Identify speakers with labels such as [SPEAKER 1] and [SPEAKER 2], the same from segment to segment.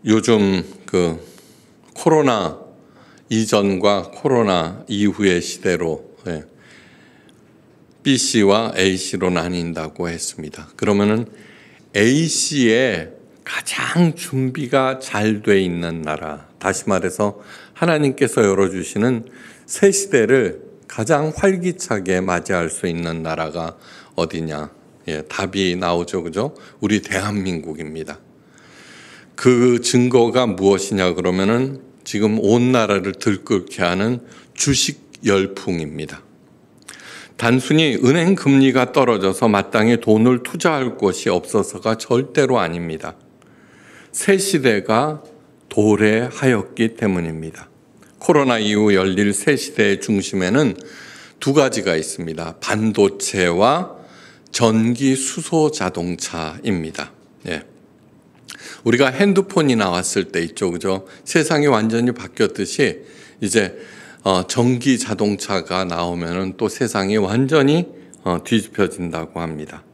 [SPEAKER 1] 요즘 코로나 이전과 코로나 이후의 시대로 B씨와 A씨로 나뉜다고 했습니다. 그러면은 A씨에 가장 준비가 잘 돼 있는 나라, 다시 말해서 하나님께서 열어주시는 새 시대를 가장 활기차게 맞이할 수 있는 나라가 어디냐? 답이 나오죠, 그죠? 우리 대한민국입니다. 그 증거가 무엇이냐 그러면은 지금 온 나라를 들끓게 하는 주식 열풍입니다. 단순히 은행 금리가 떨어져서 마땅히 돈을 투자할 곳이 없어서가 절대로 아닙니다. 새 시대가 도래하였기 때문입니다. 코로나 이후 열릴 새 시대의 중심에는 두 가지가 있습니다. 반도체와 전기 수소 자동차입니다. 우리가 핸드폰이 나왔을 때 있죠, 그죠? 세상이 완전히 바뀌었듯이 이제 전기 자동차가 나오면은 또 세상이 완전히 뒤집혀진다고 합니다.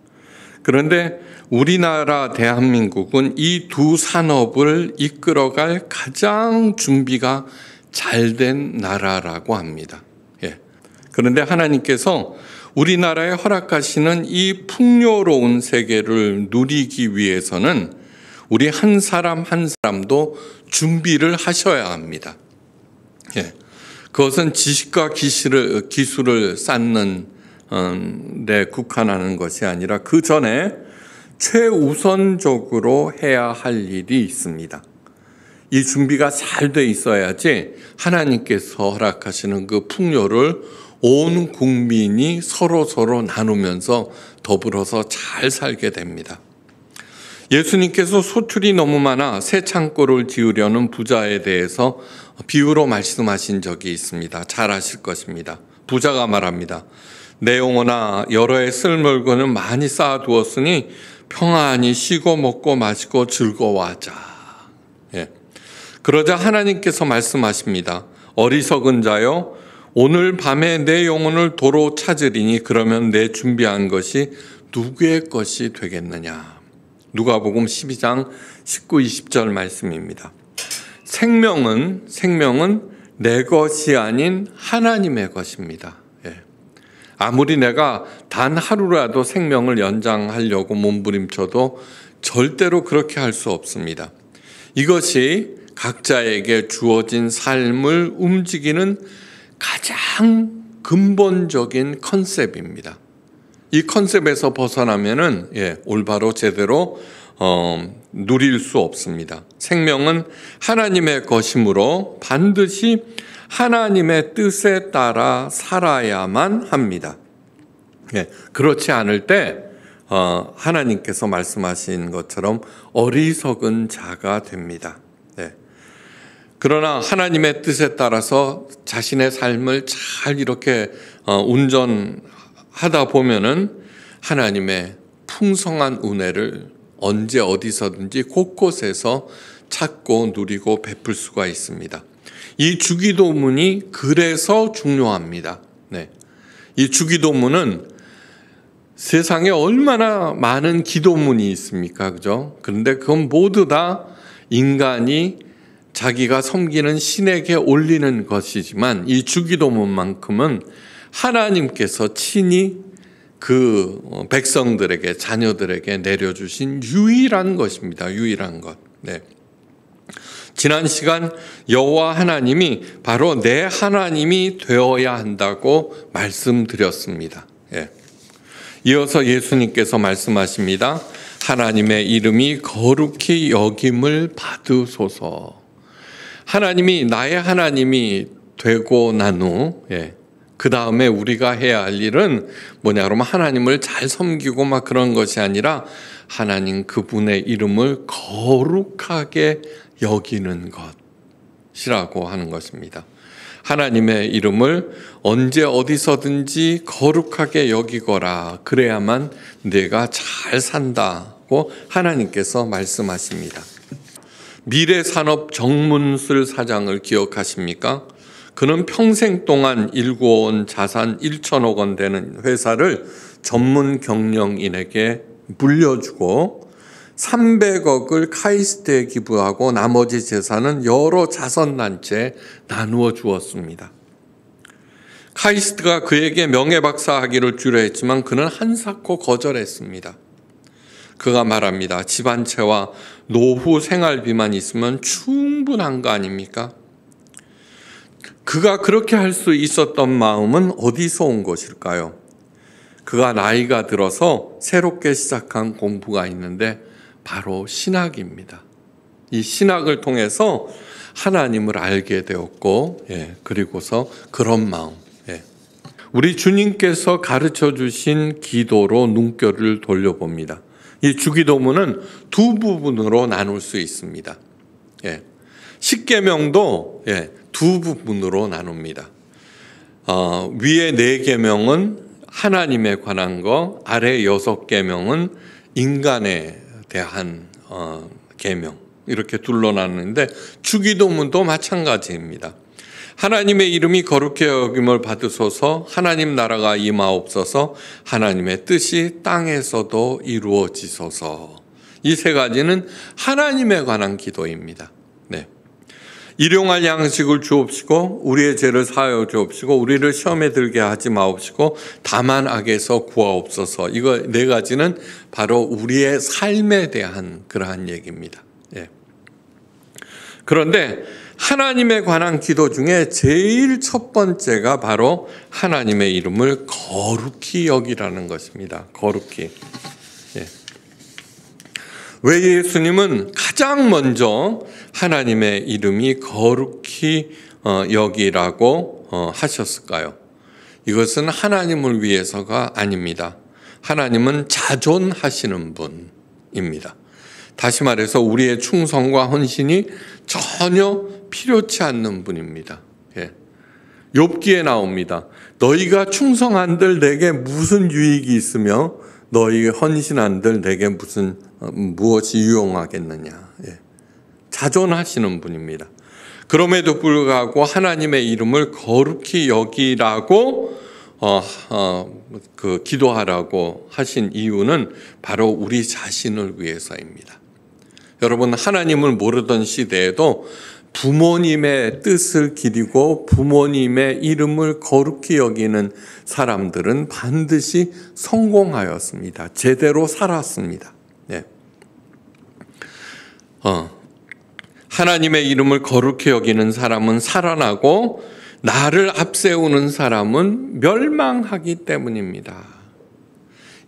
[SPEAKER 1] 그런데 우리나라 대한민국은 이 두 산업을 이끌어갈 가장 준비가 잘 된 나라라고 합니다. 그런데 하나님께서 우리나라에 허락하시는 이 풍요로운 세계를 누리기 위해서는 우리 한 사람 한 사람도 준비를 하셔야 합니다. 그것은 지식과 기술을 쌓는 데 국한하는 것이 아니라 그 전에 최우선적으로 해야 할 일이 있습니다. 이 준비가 잘 돼 있어야지 하나님께서 허락하시는 그 풍요를 온 국민이 서로 나누면서 더불어서 잘 살게 됩니다. 예수님께서 소출이 너무 많아 새 창고를 지으려는 부자에 대해서 비유로 말씀하신 적이 있습니다. 잘 아실 것입니다. 부자가 말합니다. 내 영혼아, 여러 해 쓸 물건을 많이 쌓아두었으니 평안히 쉬고 먹고 마시고 즐거워하자. 그러자 하나님께서 말씀하십니다. 어리석은 자여, 오늘 밤에 내 영혼을 도로 찾으리니 그러면 내 준비한 것이 누구의 것이 되겠느냐. 누가복음 12장 19, 20절 말씀입니다. 생명은 내 것이 아닌 하나님의 것입니다. 아무리 내가 단 하루라도 생명을 연장하려고 몸부림쳐도 절대로 그렇게 할 수 없습니다. 이것이 각자에게 주어진 삶을 움직이는 가장 근본적인 컨셉입니다. 이 컨셉에서 벗어나면은 올바로 제대로 누릴 수 없습니다. 생명은 하나님의 것이므로 반드시 하나님의 뜻에 따라 살아야만 합니다. 그렇지 않을 때 하나님께서 말씀하신 것처럼 어리석은 자가 됩니다. 그러나 하나님의 뜻에 따라서 자신의 삶을 잘 이렇게 운전하다 보면은 하나님의 풍성한 은혜를 언제 어디서든지 곳곳에서 찾고 누리고 베풀 수가 있습니다. 이 주기도문이 그래서 중요합니다. 이 주기도문은 세상에 얼마나 많은 기도문이 있습니까? 그죠? 그런데 그건 모두 다 인간이 자기가 섬기는 신에게 올리는 것이지만 이 주기도문만큼은 하나님께서 친히 그 백성들에게, 자녀들에게 내려주신 유일한 것입니다. 유일한 것. 지난 시간 여호와 하나님이 바로 내 하나님이 되어야 한다고 말씀드렸습니다. 이어서 예수님께서 말씀하십니다. 하나님의 이름이 거룩히 여김을 받으소서. 하나님이 나의 하나님이 되고 난 후 그 다음에 우리가 해야 할 일은 뭐냐 그러면 하나님을 잘 섬기고 막 그런 것이 아니라 하나님 그분의 이름을 거룩하게 여기는 것이라고 하는 것입니다. 하나님의 이름을 언제 어디서든지 거룩하게 여기거라. 그래야만 내가 잘 산다고 하나님께서 말씀하십니다. 미래산업 정문슬 사장을 기억하십니까? 그는 평생 동안 일구어온 자산 1천억 원 되는 회사를 전문 경영인에게 물려주고 300억을 카이스트에 기부하고 나머지 재산은 여러 자선단체에 나누어 주었습니다. 카이스트가 그에게 명예박사학위를 주려 했지만 그는 한사코 거절했습니다. 그가 말합니다. 집안채와 노후 생활비만 있으면 충분한 거 아닙니까? 그가 그렇게 할 수 있었던 마음은 어디서 온 것일까요? 그가 나이가 들어서 새롭게 시작한 공부가 있는데 바로 신학입니다. 이 신학을 통해서 하나님을 알게 되었고, 그리고서 그런 마음, 우리 주님께서 가르쳐 주신 기도로 눈길을 돌려봅니다. 이 주기도문은 두 부분으로 나눌 수 있습니다. 십계명도 두 부분으로 나눕니다. 위에 4계명은 하나님에 관한 거, 아래 6계명은 인간에 대한 계명, 이렇게 둘로 나누는데 주기도문도 마찬가지입니다. 하나님의 이름이 거룩히 여김을 받으소서, 하나님 나라가 임하옵소서, 하나님의 뜻이 땅에서도 이루어지소서. 이 3가지는 하나님에 관한 기도입니다. 일용할 양식을 주옵시고 우리의 죄를 사하여 주옵시고 우리를 시험에 들게 하지 마옵시고 다만 악에서 구하옵소서. 이거 4가지는 바로 우리의 삶에 대한 그러한 얘기입니다. 그런데 하나님에 관한 기도 중에 제일 첫 번째가 바로 하나님의 이름을 거룩히 여기라는 것입니다. 거룩히. 왜 예수님은 가장 먼저 하나님의 이름이 거룩히 여기라고 하셨을까요? 이것은 하나님을 위해서가 아닙니다. 하나님은 자존하시는 분입니다. 다시 말해서 우리의 충성과 헌신이 전혀 필요치 않는 분입니다. 욥기에 나옵니다. 너희가 충성한들 내게 무슨 유익이 있으며 너희 헌신한들 내게 무엇이 유용하겠느냐. 자존하시는 분입니다. 그럼에도 불구하고 하나님의 이름을 거룩히 여기라고 기도하라고 하신 이유는 바로 우리 자신을 위해서입니다. 여러분, 하나님을 모르던 시대에도 부모님의 뜻을 기리고 부모님의 이름을 거룩히 여기는 사람들은 반드시 성공하였습니다. 제대로 살았습니다. 하나님의 이름을 거룩히 여기는 사람은 살아나고 나를 앞세우는 사람은 멸망하기 때문입니다.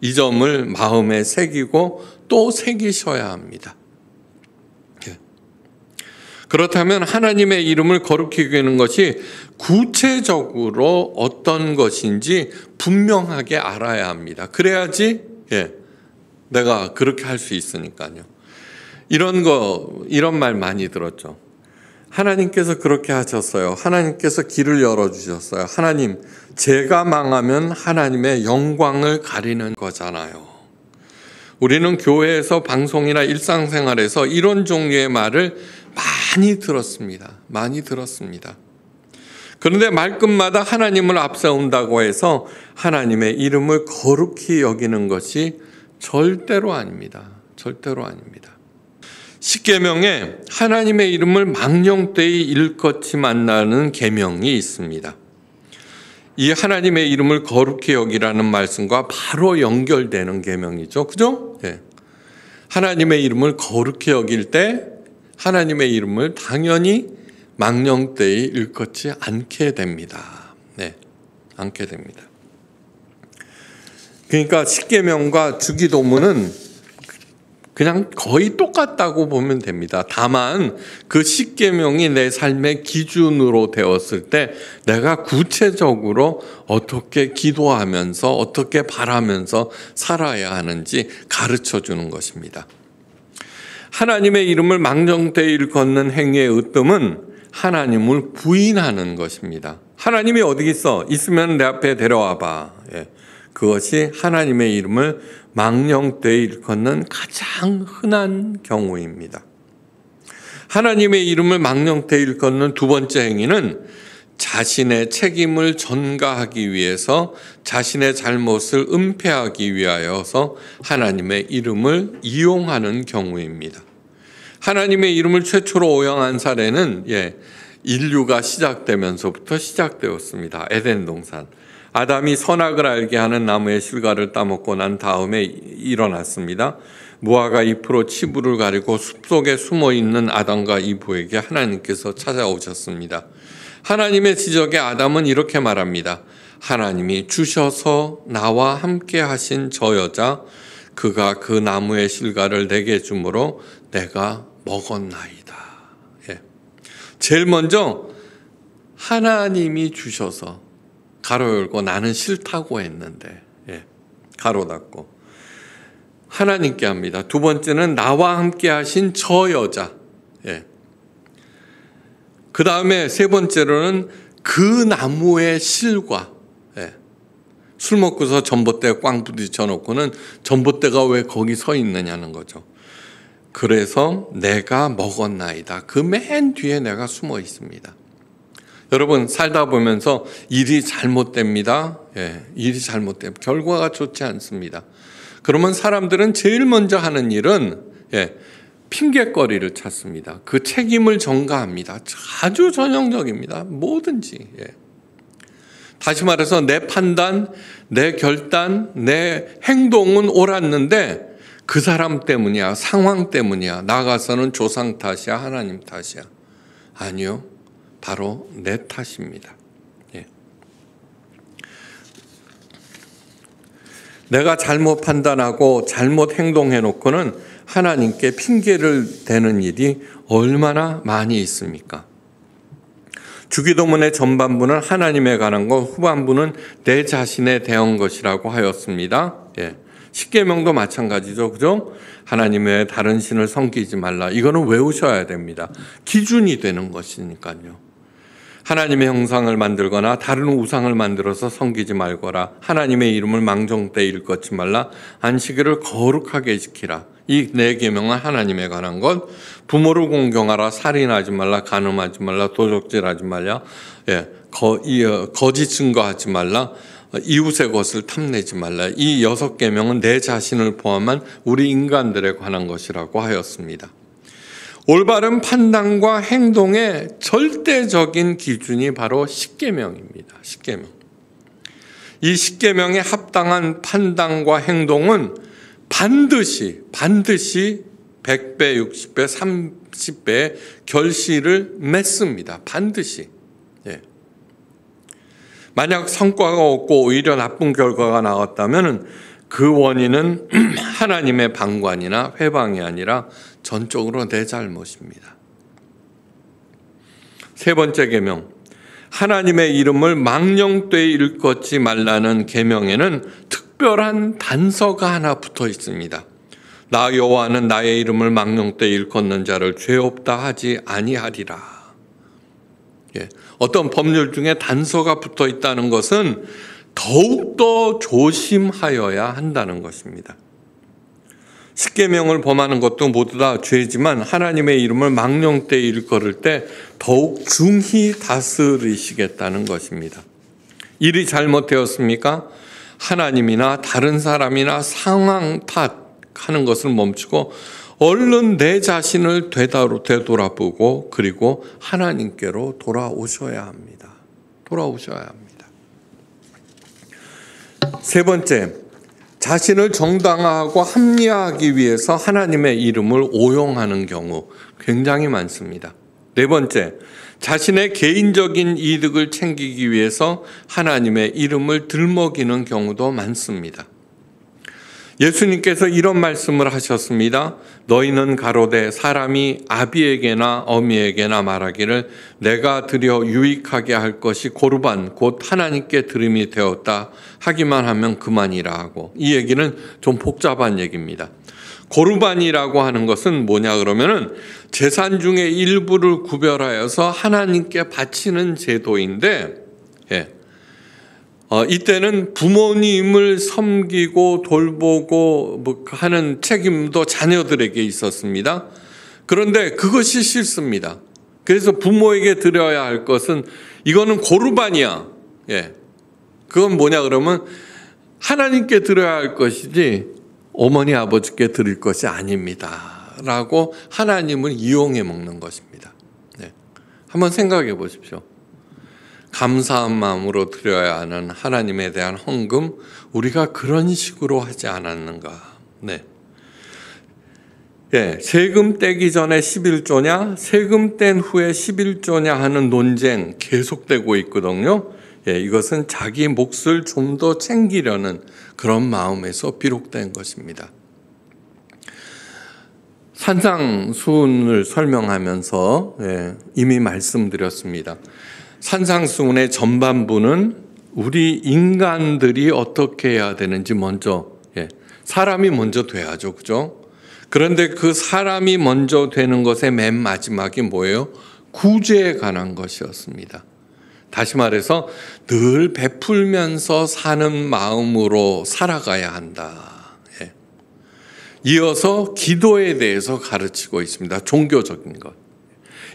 [SPEAKER 1] 이 점을 마음에 새기고 또 새기셔야 합니다. 그렇다면 하나님의 이름을 거룩히 여기는 것이 구체적으로 어떤 것인지 분명하게 알아야 합니다. 그래야지 내가 그렇게 할 수 있으니까요. 이런 말 많이 들었죠. 하나님께서 그렇게 하셨어요. 하나님께서 길을 열어주셨어요. 하나님, 제가 망하면 하나님의 영광을 가리는 거잖아요. 우리는 교회에서 방송이나 일상생활에서 이런 종류의 말을 많이 들었습니다. 많이 들었습니다. 그런데 말끝마다 하나님을 앞세운다고 해서 하나님의 이름을 거룩히 여기는 것이 절대로 아닙니다. 절대로 아닙니다. 십계명에 하나님의 이름을 망령되이 일컫지 말라는 계명이 있습니다. 이 하나님의 이름을 거룩히 여기라는 말씀과 바로 연결되는 계명이죠. 그죠? 하나님의 이름을 거룩히 여길 때 하나님의 이름을 당연히 망령되이 일컫지 않게 됩니다. 않게 됩니다. 그러니까 십계명과 주기도문은 그냥 거의 똑같다고 보면 됩니다. 다만 그 십계명이 내 삶의 기준으로 되었을 때 내가 구체적으로 어떻게 기도하면서 어떻게 바라면서 살아야 하는지 가르쳐 주는 것입니다. 하나님의 이름을 망령되이 일컫는 행위의 으뜸은 하나님을 부인하는 것입니다. 하나님이 어디 있으면 내 앞에 데려와봐. 그것이 하나님의 이름을 망령되이 일컫는 가장 흔한 경우입니다. 하나님의 이름을 망령되이 일컫는 두 번째 행위는 자신의 책임을 전가하기 위해서 자신의 잘못을 은폐하기 위하여서 하나님의 이름을 이용하는 경우입니다. 하나님의 이름을 최초로 오용한 사례는 인류가 시작되면서부터 시작되었습니다. 에덴 동산. 아담이 선악을 알게 하는 나무의 실과를 따먹고 난 다음에 일어났습니다. 무화과 잎으로 치부를 가리고 숲속에 숨어있는 아담과 이브에게 하나님께서 찾아오셨습니다. 하나님의 지적에 아담은 이렇게 말합니다. 하나님이 주셔서 나와 함께 하신 저 여자, 그가 그 나무의 실과를 내게 주므로 내가 먹었나이다. 제일 먼저 하나님이 주셔서 가로 열고 나는 싫다고 했는데 가로 닫고 하나님께 합니다. 두 번째는 나와 함께 하신 저 여자. 그 다음에 세 번째로는 그 나무의 실과. 술 먹고서 전봇대에 꽝 부딪혀 놓고는 전봇대가 왜 거기 서 있느냐는 거죠. 그래서 내가 먹었나이다. 그 맨 뒤에 내가 숨어 있습니다. 여러분 살다 보면서 일이 잘못됩니다. 일이 잘못됩니다. 결과가 좋지 않습니다. 그러면 사람들은 제일 먼저 하는 일은 핑계거리를 찾습니다. 그 책임을 전가합니다. 아주 전형적입니다. 뭐든지. 다시 말해서 내 판단, 내 결단, 내 행동은 옳았는데 그 사람 때문이야, 상황 때문이야, 나가서는 조상 탓이야, 하나님 탓이야. 아니요, 바로 내 탓입니다. 내가 잘못 판단하고 잘못 행동해놓고는 하나님께 핑계를 대는 일이 얼마나 많이 있습니까? 주기도문의 전반부는 하나님에 관한 것, 후반부는 내 자신에 대한 것이라고 하였습니다. 십계명도 마찬가지죠. 그죠? 하나님 외에 다른 신을 섬기지 말라. 이거는 외우셔야 됩니다. 기준이 되는 것이니까요. 하나님의 형상을 만들거나 다른 우상을 만들어서 섬기지 말거라. 하나님의 이름을 망정되이 일컫지 말라. 안식일을 거룩하게 지키라. 이 네 계명은 하나님에 관한 것. 부모를 공경하라. 살인하지 말라. 간음하지 말라. 도적질하지 말라. 거짓 증거하지 말라. 이웃의 것을 탐내지 말라. 이 6계명은 내 자신을 포함한 우리 인간들에 관한 것이라고 하였습니다. 올바른 판단과 행동의 절대적인 기준이 바로 십계명입니다. 십계명. 이 십계명에 합당한 판단과 행동은 반드시 100배, 60배, 30배의 결실을 맺습니다. 반드시. 만약 성과가 없고 오히려 나쁜 결과가 나왔다면 그 원인은 하나님의 방관이나 회방이 아니라 전적으로 내 잘못입니다. 세 번째 계명, 하나님의 이름을 망령되이 일컫지 말라는 계명에는 특별한 단서가 하나 붙어 있습니다. 나 여호와는 나의 이름을 망령되이 일컫는 자를 죄 없다 하지 아니하리라. 어떤 법률 중에 단서가 붙어 있다는 것은 더욱더 조심하여야 한다는 것입니다. 십계명을 범하는 것도 모두 다 죄지만 하나님의 이름을 망령되이 일컬을 때 더욱 중히 다스리시겠다는 것입니다. 일이 잘못되었습니까? 하나님이나 다른 사람이나 상황 탓하는 것을 멈추고 얼른 내 자신을 되돌아보고 그리고 하나님께로 돌아오셔야 합니다. 돌아오셔야 합니다. 세 번째, 자신을 정당화하고 합리화하기 위해서 하나님의 이름을 오용하는 경우 굉장히 많습니다. 네 번째, 자신의 개인적인 이득을 챙기기 위해서 하나님의 이름을 들먹이는 경우도 많습니다. 예수님께서 이런 말씀을 하셨습니다. 너희는 가로되 사람이 아비에게나 어미에게나 말하기를 내가 드려 유익하게 할 것이 고르반 곧 하나님께 드림이 되었다 하기만 하면 그만이라 하고, 이 얘기는 좀 복잡한 얘기입니다. 고르반이라고 하는 것은 뭐냐 그러면은 재산 중에 일부를 구별하여서 하나님께 바치는 제도인데, 이때는 부모님을 섬기고 돌보고 하는 책임도 자녀들에게 있었습니다. 그런데 그것이 싫습니다. 그래서 부모에게 드려야 할 것은 이거는 고르반이야. 예. 그건 뭐냐 그러면 하나님께 드려야 할 것이지 어머니 아버지께 드릴 것이 아닙니다. 라고 하나님을 이용해 먹는 것입니다. 네. 한번 생각해 보십시오. 감사한 마음으로 드려야 하는 하나님에 대한 헌금, 우리가 그런 식으로 하지 않았는가. 네. 예, 세금 떼기 전에 11조냐, 세금 뗀 후에 11조냐 하는 논쟁 계속되고 있거든요. 예, 이것은 자기 몫을 좀 더 챙기려는 그런 마음에서 비롯된 것입니다. 산상수훈을 설명하면서 이미 말씀드렸습니다. 산상수훈의 전반부는 우리 인간들이 어떻게 해야 되는지 먼저, 사람이 먼저 돼야죠. 그죠? 그런데 그 사람이 먼저 되는 것의 맨 마지막이 뭐예요? 구제에 관한 것이었습니다. 다시 말해서 늘 베풀면서 사는 마음으로 살아가야 한다. 이어서 기도에 대해서 가르치고 있습니다. 종교적인 것.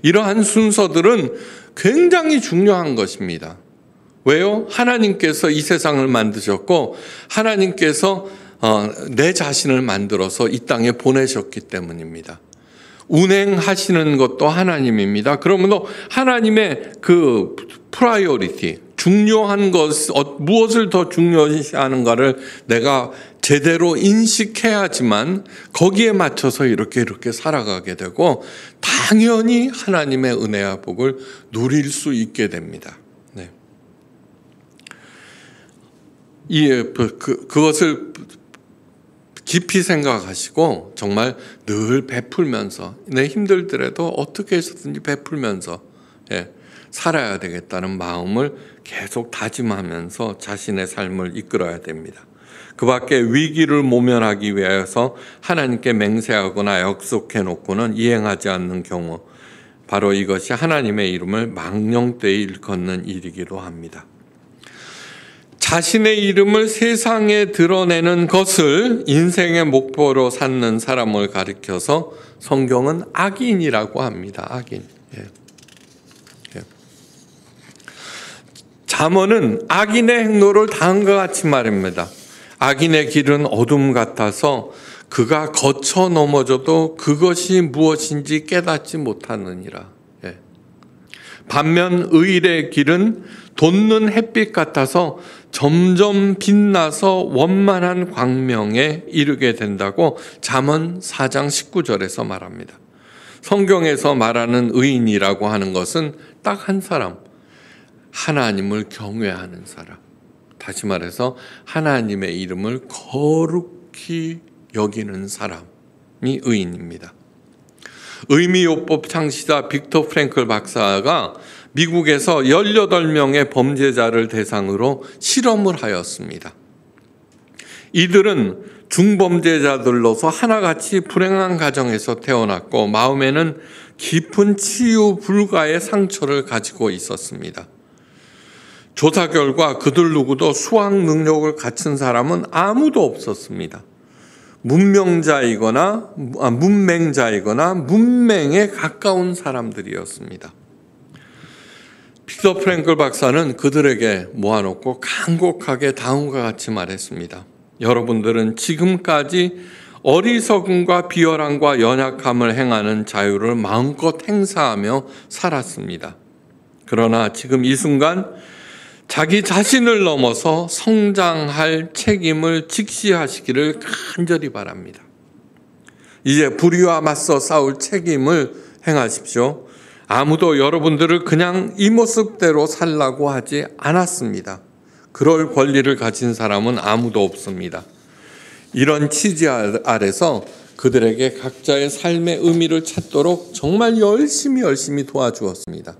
[SPEAKER 1] 이러한 순서들은 굉장히 중요한 것입니다. 왜요? 하나님께서 이 세상을 만드셨고 하나님께서 내 자신을 만들어서 이 땅에 보내셨기 때문입니다. 운행하시는 것도 하나님입니다. 그러므로 하나님의 그 프라이어리티, 중요한 것, 무엇을 더 중요시하는가를 내가 제대로 인식해야지만 거기에 맞춰서 이렇게 살아가게 되고 당연히 하나님의 은혜와 복을 누릴 수 있게 됩니다. 네. 그것을 깊이 생각하시고 정말 늘 베풀면서 내 힘들더라도 어떻게 해서든지 베풀면서 살아야 되겠다는 마음을 계속 다짐하면서 자신의 삶을 이끌어야 됩니다. 그 밖에 위기를 모면하기 위해서 하나님께 맹세하거나 약속해 놓고는 이행하지 않는 경우, 바로 이것이 하나님의 이름을 망령되이 일컫는 일이기도 합니다. 자신의 이름을 세상에 드러내는 것을 인생의 목표로 삼는 사람을 가리켜서 성경은 악인이라고 합니다. 악인. 잠언은 악인의 행로를 다음과 같이 말합니다. 악인의 길은 어둠 같아서 그가 거쳐 넘어져도 그것이 무엇인지 깨닫지 못하느니라. 반면 의인의 길은 돋는 햇빛 같아서 점점 빛나서 원만한 광명에 이르게 된다고 잠언 4장 19절에서 말합니다. 성경에서 말하는 의인이라고 하는 것은 딱 한 사람, 하나님을 경외하는 사람. 다시 말해서 하나님의 이름을 거룩히 여기는 사람이 의인입니다. 의미요법 창시자 빅터 프랭클 박사가 미국에서 18명의 범죄자를 대상으로 실험을 하였습니다. 이들은 중범죄자들로서 하나같이 불행한 가정에서 태어났고 마음에는 깊은 치유 불가의 상처를 가지고 있었습니다. 조사 결과 그들 누구도 수학 능력을 갖춘 사람은 아무도 없었습니다. 문맹자이거나 문맹에 가까운 사람들이었습니다. 빅터 프랭클 박사는 그들에게 모아놓고 간곡하게 다음과 같이 말했습니다. 여러분들은 지금까지 어리석음과 비열함과 연약함을 행하는 자유를 마음껏 행사하며 살았습니다. 그러나 지금 이 순간 자기 자신을 넘어서 성장할 책임을 직시하시기를 간절히 바랍니다. 이제 불의와 맞서 싸울 책임을 행하십시오. 아무도 여러분들을 그냥 이 모습대로 살라고 하지 않았습니다. 그럴 권리를 가진 사람은 아무도 없습니다. 이런 취지 아래서 그들에게 각자의 삶의 의미를 찾도록 정말 열심히 도와주었습니다.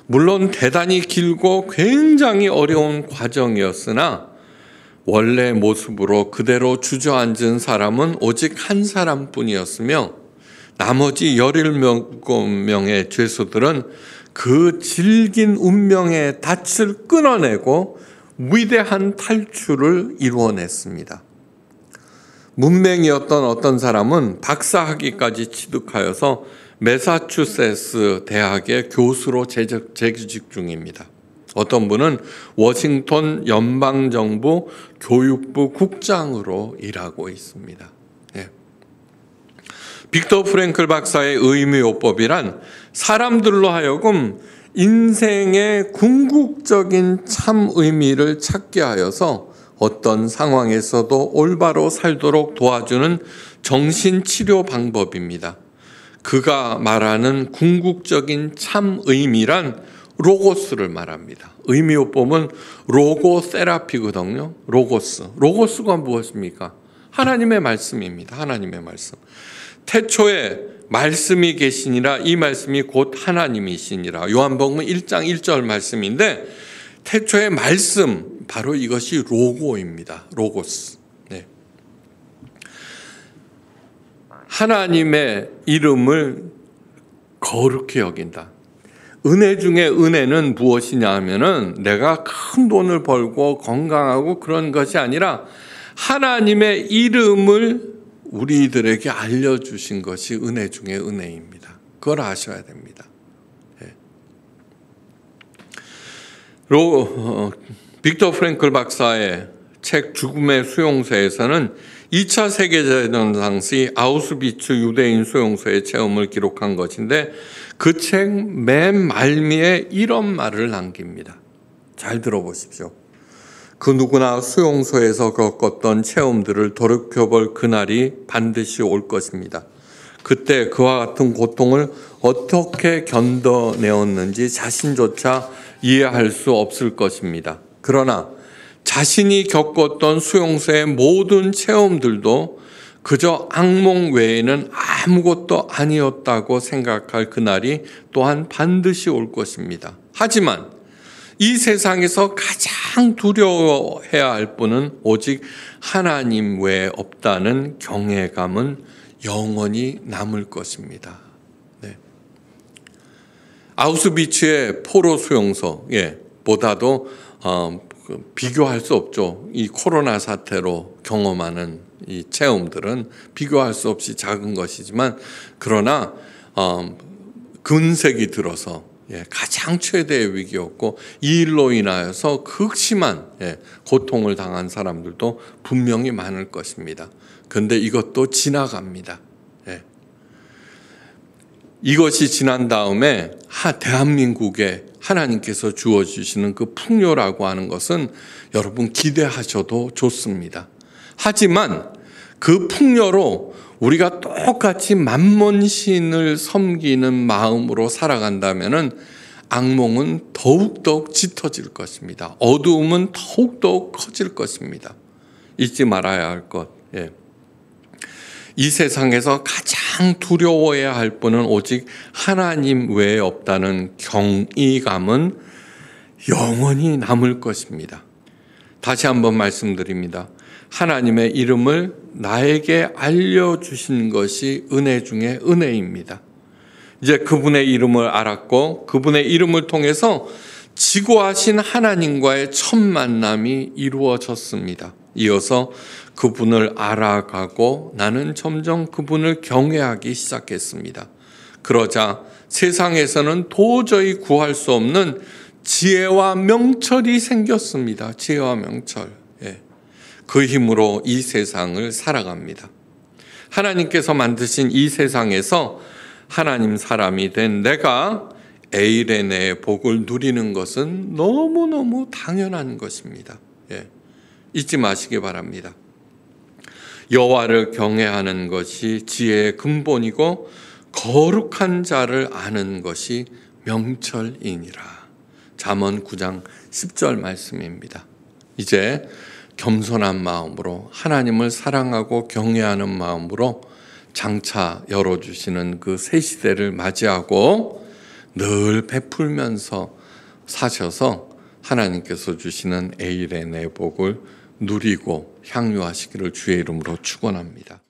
[SPEAKER 1] 물론 대단히 길고 굉장히 어려운 과정이었으나 원래 모습으로 그대로 주저앉은 사람은 오직 한 사람뿐이었으며 나머지 17명의 죄수들은 그 질긴 운명의 닻을 끊어내고 위대한 탈출을 이루어냈습니다. 문맹이었던 어떤 사람은 박사학위까지 취득하여서 매사추세츠 대학의 교수로 재직 중입니다. 어떤 분은 워싱턴 연방정부 교육부 국장으로 일하고 있습니다. 예. 빅터 프랭클 박사의 의미요법이란 사람들로 하여금 인생의 궁극적인 참 의미를 찾게 하여서 어떤 상황에서도 올바로 살도록 도와주는 정신치료 방법입니다. 그가 말하는 궁극적인 참 의미란 로고스를 말합니다. 의미요법은 로고 세라피거든요. 로고스가 무엇입니까? 하나님의 말씀입니다. 하나님의 말씀. 태초에 말씀이 계시니라, 이 말씀이 곧 하나님이시니라. 요한복음 1장 1절 말씀인데, 태초의 말씀, 바로 이것이 로고입니다. 로고스. 네. 하나님의 이름을 거룩히 여긴다. 은혜 중에 은혜는 무엇이냐 하면은 내가 큰 돈을 벌고 건강하고 그런 것이 아니라 하나님의 이름을 우리들에게 알려주신 것이 은혜 중에 은혜입니다. 그걸 아셔야 됩니다. 네. 빅터 프랭클 박사의 책 죽음의 수용소에서는 2차 세계대전 당시 아우슈비츠 유대인 수용소의 체험을 기록한 것인데 그 책 맨 말미에 이런 말을 남깁니다. 잘 들어보십시오. 그 누구나 수용소에서 겪었던 체험들을 돌이켜볼 그날이 반드시 올 것입니다. 그때 그와 같은 고통을 어떻게 견뎌내었는지 자신조차 이해할 수 없을 것입니다. 그러나 자신이 겪었던 수용소의 모든 체험들도 그저 악몽 외에는 아무것도 아니었다고 생각할 그날이 또한 반드시 올 것입니다. 하지만 이 세상에서 가장 두려워해야 할 분은 오직 하나님 외에 없다는 경외감은 영원히 남을 것입니다. 네. 아우슈비츠의 포로 수용소 보다도 비교할 수 없죠. 이 코로나 사태로 경험하는 이 체험들은 비교할 수 없이 작은 것이지만, 그러나 근세기 들어서 가장 최대의 위기였고, 이 일로 인하여서 극심한 고통을 당한 사람들도 분명히 많을 것입니다. 그런데 이것도 지나갑니다. 이것이 지난 다음에 대한민국에 하나님께서 주어주시는 그 풍요라고 하는 것은 여러분 기대하셔도 좋습니다. 하지만 그 풍요로 우리가 똑같이 만몬신을 섬기는 마음으로 살아간다면은 악몽은 더욱더욱 짙어질 것입니다. 어두움은 더욱더욱 커질 것입니다. 잊지 말아야 할 것. 이 세상에서 가장 두려워해야 할 분은 오직 하나님 외에 없다는 경이감은 영원히 남을 것입니다. 다시 한번 말씀드립니다. 하나님의 이름을 나에게 알려주신 것이 은혜 중에 은혜입니다. 이제 그분의 이름을 알았고 그분의 이름을 통해서 지고하신 하나님과의 첫 만남이 이루어졌습니다. 이어서 그분을 알아가고 나는 점점 그분을 경외하기 시작했습니다. 그러자 세상에서는 도저히 구할 수 없는 지혜와 명철이 생겼습니다. 지혜와 명철. 그 힘으로 이 세상을 살아갑니다. 하나님께서 만드신 이 세상에서 하나님 사람이 된 내가 에이레네의 복을 누리는 것은 너무너무 당연한 것입니다. 잊지 마시기 바랍니다. 여호와를 경외하는 것이 지혜의 근본이고 거룩한 자를 아는 것이 명철이니라. 잠언 9장 10절 말씀입니다. 이제 겸손한 마음으로 하나님을 사랑하고 경외하는 마음으로 장차 열어주시는 그 새 시대를 맞이하고 늘 베풀면서 사셔서 하나님께서 주시는 에이레네 복을 누리고 향유하시기를 주의 이름으로 축원합니다.